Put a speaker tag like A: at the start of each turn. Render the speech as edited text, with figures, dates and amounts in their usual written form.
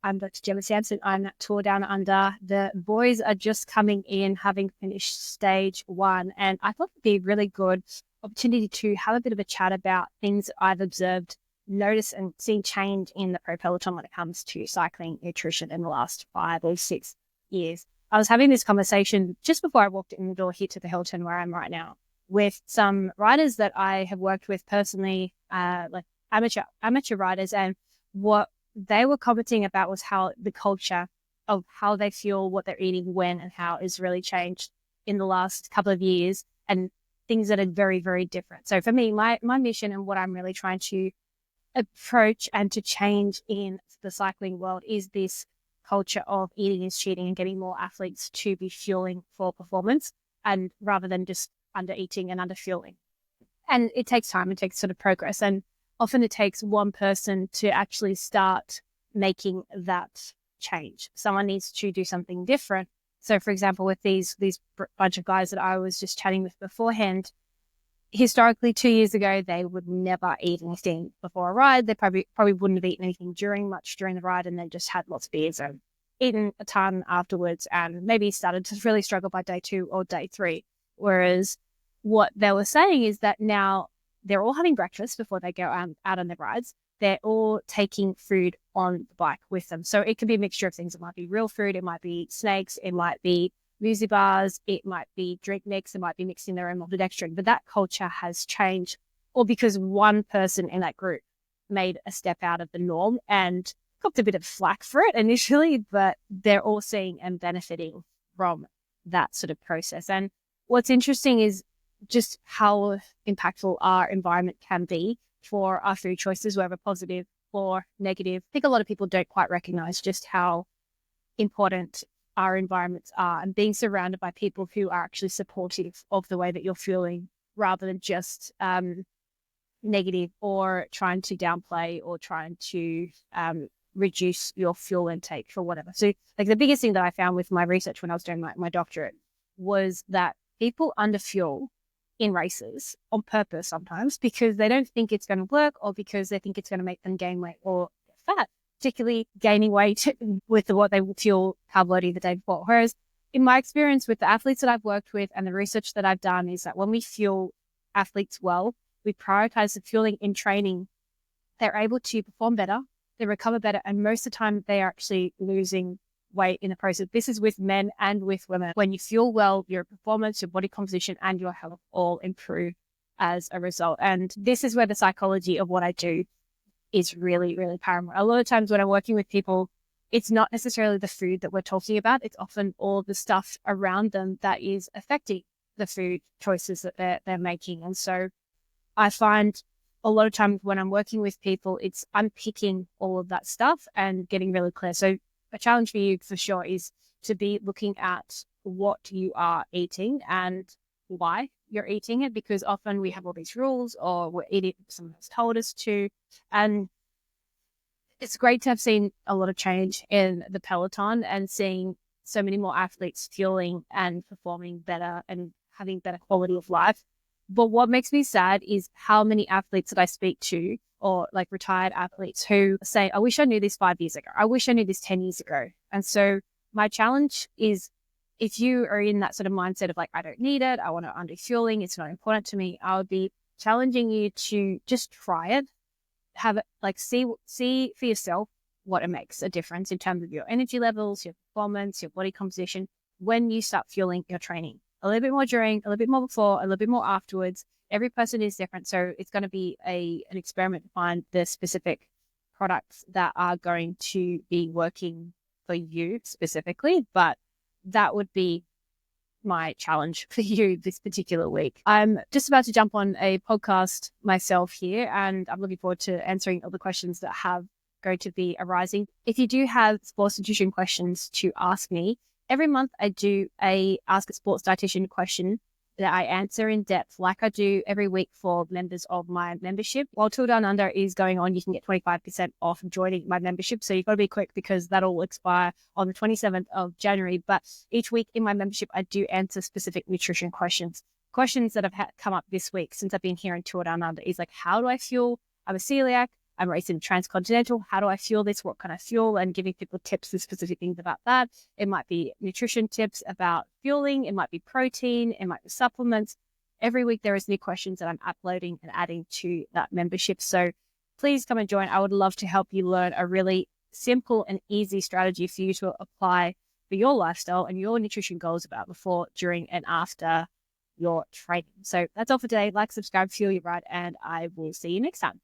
A: I'm Dr. Gemma Sampson. I'm at Tour Down Under. The boys are just coming in, having finished stage 1. And I thought it'd be a really good opportunity to have a bit of a chat about things I've observed, noticed, and seen change in the pro peloton when it comes to cycling nutrition in the last 5 or 6 years. I was having this conversation just before I walked in the door here to the Hilton where I'm right now with some riders that I have worked with personally, like amateur riders, and what they were commenting about was how the culture of how they fuel what they're eating when and how is really changed in the last couple of years, and things that are very, very different. So for me, my mission and what I'm really trying to approach and to change in the cycling world is this culture of eating is cheating and getting more athletes to be fueling for performance, and rather than just under eating and under fueling. And it takes time, it takes sort of progress. And often it takes one person to actually start making that change. Someone needs to do something different. So for example, with these bunch of guys that I was just chatting with beforehand, historically 2 years ago, they would never eat anything before a ride. They probably wouldn't have eaten anything during the ride, and then just had lots of beers and eaten a ton afterwards, and maybe started to really struggle by day 2 or day 3. Whereas what they were saying is that now they're all having breakfast before they go out on their rides. They're all taking food on the bike with them. So it can be a mixture of things. It might be real food. It might be snakes. It might be muesli bars. It might be drink mix. It might be mixing their own maltodextrin. But that culture has changed, or because one person in that group made a step out of the norm and got a bit of flack for it initially, but they're all seeing and benefiting from that sort of process. And what's interesting is just how impactful our environment can be for our food choices, whether positive or negative. I think a lot of people don't quite recognize just how important our environments are, and being surrounded by people who are actually supportive of the way that you're fueling, rather than just negative or trying to downplay or trying to reduce your fuel intake for whatever. So like the biggest thing that I found with my research when I was doing my doctorate was that people underfuel in races on purpose sometimes because they don't think it's going to work, or because they think it's going to make them gain weight or get fat, particularly gaining weight with what they will fuel carb loading the day before. Whereas in my experience with the athletes that I've worked with and the research that I've done is that when we fuel athletes well, we prioritize the fueling in training, they're able to perform better, they recover better, and most of the time they are actually losing weight in the process. This is with men and with women. When you fuel well, your performance, your body composition, and your health all improve as a result. And this is where the psychology of what I do is really, really paramount. A lot of times when I'm working with people, it's not necessarily the food that we're talking about. It's often all the stuff around them that is affecting the food choices that they're making. And so I find a lot of times when I'm working with people, it's unpicking all of that stuff and getting really clear. So a challenge for you for sure is to be looking at what you are eating and why you're eating it, because often we have all these rules, or we're eating someone has told us to. And it's great to have seen a lot of change in the peloton and seeing so many more athletes fueling and performing better and having better quality of life. But what makes me sad is how many athletes that I speak to, or like retired athletes, who say, I wish I knew this 5 years ago. I wish I knew this 10 years ago. And so my challenge is, if you are in that sort of mindset of like, I don't need it, I want to undo fueling, it's not important to me, I would be challenging you to just try it, have it, like see for yourself what it makes a difference in terms of your energy levels, your performance, your body composition, when you start fueling your training. A little bit more during, a little bit more before, a little bit more afterwards. Every person is different. So it's going to be an experiment to find the specific products that are going to be working for you specifically. But that would be my challenge for you this particular week. I'm just about to jump on a podcast myself here, and I'm looking forward to answering all the questions that have going to be arising. If you do have sports nutrition questions to ask me, every month I do a Ask a Sports Dietitian question that I answer in depth, like I do every week for members of my membership. While Tour Down Under is going on, you can get 25% off joining my membership. So you've got to be quick because that'll expire on the 27th of January. But each week in my membership, I do answer specific nutrition questions. Questions that have come up this week since I've been here in Tour Down Under is like, how do I fuel? I'm a celiac. I'm racing transcontinental. How do I fuel this? What can I fuel? And giving people tips and specific things about that. It might be nutrition tips about fueling. It might be protein. It might be supplements. Every week there is new questions that I'm uploading and adding to that membership. So please come and join. I would love to help you learn a really simple and easy strategy for you to apply for your lifestyle and your nutrition goals about before, during, and after your training. So that's all for today. Like, subscribe, fuel your ride, and I will see you next time.